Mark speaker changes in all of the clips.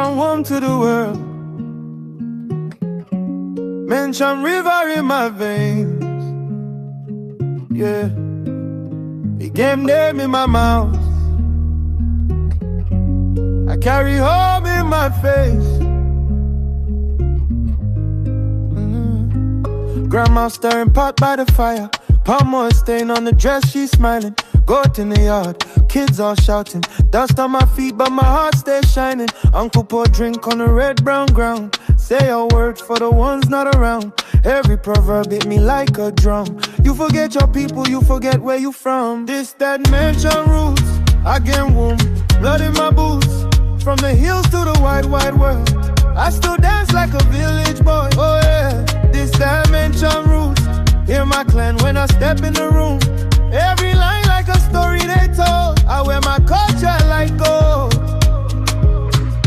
Speaker 1: from home to the world. Menchum river in my veins. Yeah, the game name in my mouth. I carry home in my face. Grandma stirring pot by the fire. Palm oil stain on the dress, she's smiling. Goat in the yard, kids all shouting. Dust on my feet, but my heart stays shining. Uncle pour drink on the red brown ground. Say a word for the ones not around. Every proverb hit me like a drum. You forget your people, you forget where you from. This that Menchum roots, I get warm, blood in my boots. From the hills to the wide, wide world, I still dance like a village boy. Oh yeah, this that Menchum roots. Hear my clan when I step in the room. Every line like a story they told. I wear my culture like gold.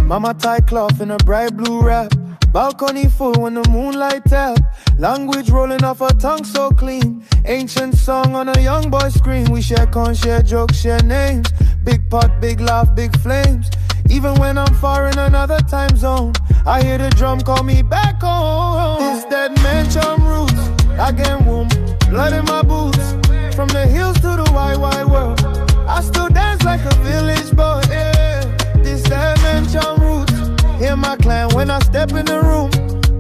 Speaker 1: Mama tie cloth in a bright blue wrap. Balcony full when the moonlight tap. Language rolling off her tongue so clean. Ancient song on a young boy screen. We share con, share jokes, share names. Big pot, big laugh, big flames. Even when I'm far in another time zone, I hear the drum call me back home. It's that Menchum roots, I get warm, blood in my boots. From the hills to the wide, wide world, I still dance like a village boy. Yeah, this that Menchum roots. Hear my clan when I step in the room.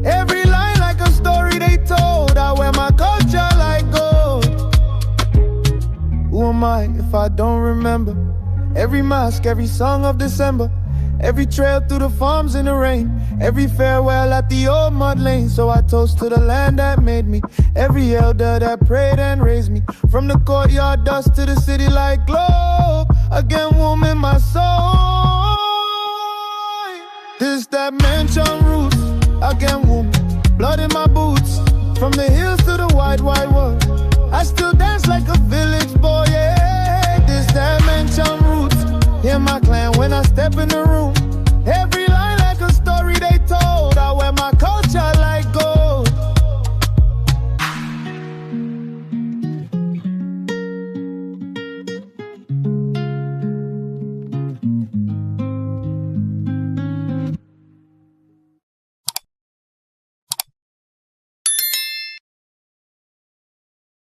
Speaker 1: Every line like a story they told. I wear my culture like gold. Who am I if I don't remember? Every mask, every song of December. Every trail through the farms in the rain. Every farewell at the old mud lane. So I toast to the land that made me. Every elder that prayed and raised me. From the courtyard dust to the city like globe. Again, womb in my soul. This that Menchum roots. Again, womb, blood in my boots. From the hills to the wide, wide world, I still dance like a